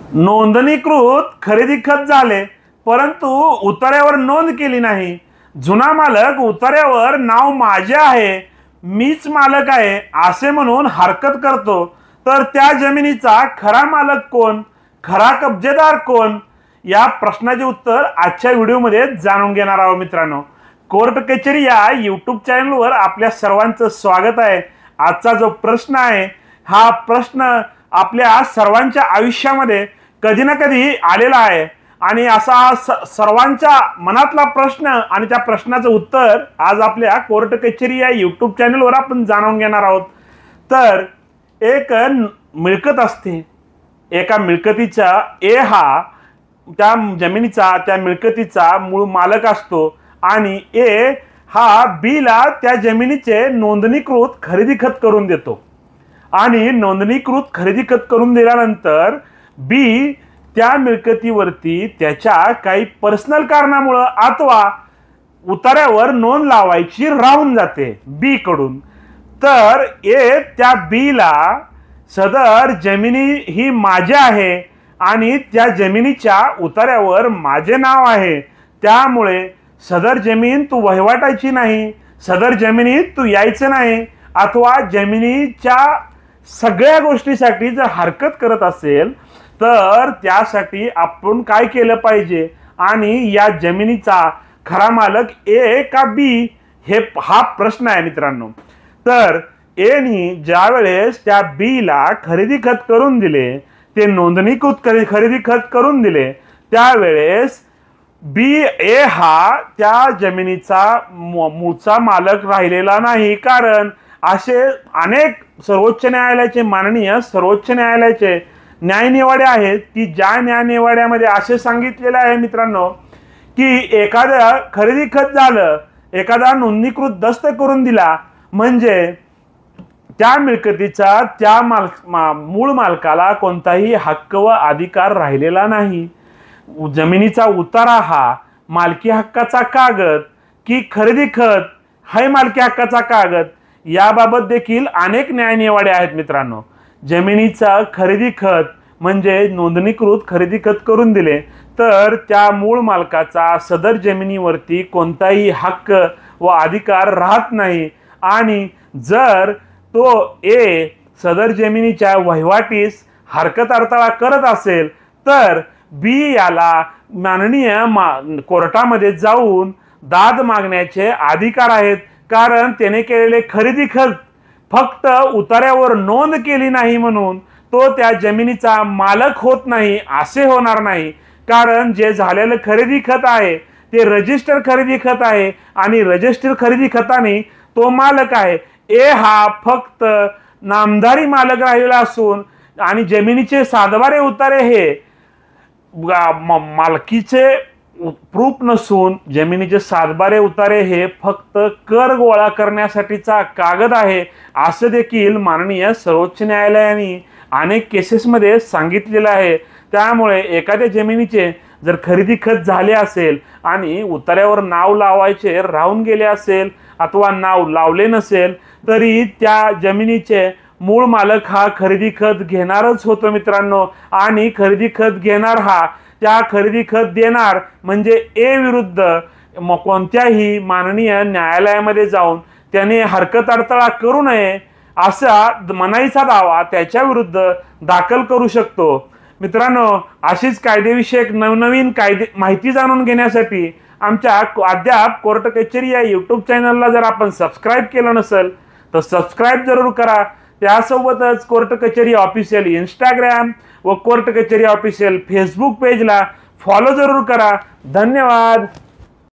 नोंदणीकृत खरेदी खत झाले, परंतु उतार्यावर नोंद केली नाही। जुना मालक उतार्यावर नाव माझे आहे, मीच मालक आहे असे म्हणून हरकत करतो, तर त्या जमिनीचा खरा मालक कोण, खरा कब्जेदार कोण? या प्रश्नाचे उत्तर आजच्या व्हिडिओमध्ये जाणून घेणार आहोत मित्रांनो। कोर्ट कचेरी या यूट्यूब चॅनलवर आपल्या सर्वांचं स्वागत आहे। आजचा जो प्रश्न आहे, हा प्रश्न आपल्या सर्वांच्या आयुष्यामध्ये कधी ना कधी आलेला आहे आणि असा सर्वांच्या मनातला प्रश्न आणि त्या प्रश्नाचं उत्तर आज आपल्या कोर्ट कचेरी या यूट्यूब चॅनलवर आपण जाणून घेणार आहोत। तर एक मिळकत असते, एका मिळकतीचा ए हा त्या जमिनीचा, त्या मिळकतीचा मूळ मालक असतो आणि ए हा बी ला त्या जमिनीचे नोंदणीकृत खरेदी खत करून देतो आणि नोंदणीकृत खरेदी खत करून दिल्यानंतर बी त्या मिळकतीवरती त्याच्या काही पर्सनल कारणामुळे अथवा उतार्यावर नोंद लावायची राहून जाते बी कडून। तर ए त्या बी ला सदर जमिनी ही माझी आहे आणि त्या जमिनीच्या उतार्यावर माझे नाव आहे, त्यामुळे सदर जमीन तू वहिवाटायची नाही, सदर जमिनीत तू यायचं नाही, अथवा जमिनीच्या सगळ्या गोष्टीसाठी जर हरकत करत असेल तर त्यासाठी आपण काय केलं पाहिजे आणि या जमिनीचा खरा मालक ए का बी, हा प्रश्न आहे मित्रांनो। तर ए नी ज्या वेळेस त्या बी ला खरेदी खत करून दिले, ते नोंदणीकृत खरेदी खत करून दिले, त्यावेळेस बी ए हा त्या जमिनीचा मूळचा मालक राहिलेला नाही। कारण असे अनेक सर्वोच्च न्यायालयाचे, माननीय सर्वोच्च न्यायालयाचे न्यायनिवाडे आहेत की ज्या न्यायनिवाड्यामध्ये असे सांगितलेले आहे मित्रांनो की एखाद्या खरेदी खत झालं, एखादा नोंदणीकृत दस्त करून दिला म्हणजे त्या मिळकतीचा त्या मूळ मालकाला कोणताही हक्क व अधिकार राहिलेला नाही। जमिनीचा उतारा हा मालकी हक्काचा कागद की खरेदी खत हा मालकी हक्काचा कागद, याबाबत देखील अनेक न्यायनिवाडे आहेत मित्रांनो। जमिनीचा खरेदी खत म्हणजे नोंदणीकृत खरेदी खत करून दिले तर त्या मूळ मालकाचा सदर जमिनीवरती कोणताही हक्क व अधिकार राहत नाही आणि जर तो ए सदर जमिनीच्या वहिवाटीस हरकत अडथळा करत असेल तर बी याला माननीय कोर्टामध्ये जाऊन दाद मागण्याचे अधिकार आहेत। कारण त्याने केलेले खरेदी खत फक्त उतार्यावर नोंद केली नाही म्हणून तो त्या जमिनीचा मालक होत नाही, असे होणार नाही। कारण जे झालेलं खरेदी खत आहे ते रजिस्टर खरेदी खत आहे आणि रजिस्टर खरेदी खताने तो मालक आहे। ए हा फक्त नामधारी मालक राहिलेला असून आणि जमिनीचे सातबारे उतारे हे मालकीचे प्रूफ नसून जमिनीचे सातबारे उतारे हे फक्त कर गोळा करण्यासाठीचा कागद आहे, असं देखील माननीय सर्वोच्च न्यायालयाने अनेक केसेसमध्ये सांगितलेलं आहे। त्यामुळे एखाद्या जमिनीचे जर खरेदी खत झाले असेल आणि उतार्यावर नाव लावायचे राहून गेले असेल अथवा नाव लावले नसेल तरी त्या जमिनीचे मूळ मालक हा खरेदी खत घेणारच होतो मित्रांनो। आणि खरेदी खत घेणार हा त्या खरेदी खत देणार म्हणजे ए विरुद्ध कोणत्याही माननीय न्यायालयामध्ये जाऊन त्याने हरकत अडथळा करू नये असा मनाईचा दावा त्याच्या विरुद्ध दाखल करू शकतो। मित्रांनो, अशीच कायदेविषयक नवनवीन माहिती जाणून घेण्यासाठी आमच्या अद्याप कोर्ट कचेरी या यूट्यूब चॅनलला जर आपण सबस्क्राईब केलं नसेल तर सबस्क्राईब जरूर करा। त्यासोबतच कोर्ट कचेरी ऑफिशियल इंस्टाग्राम व कोर्ट कचेरी ऑफिशियल फेसबुक पेजला फॉलो जरूर करा। धन्यवाद।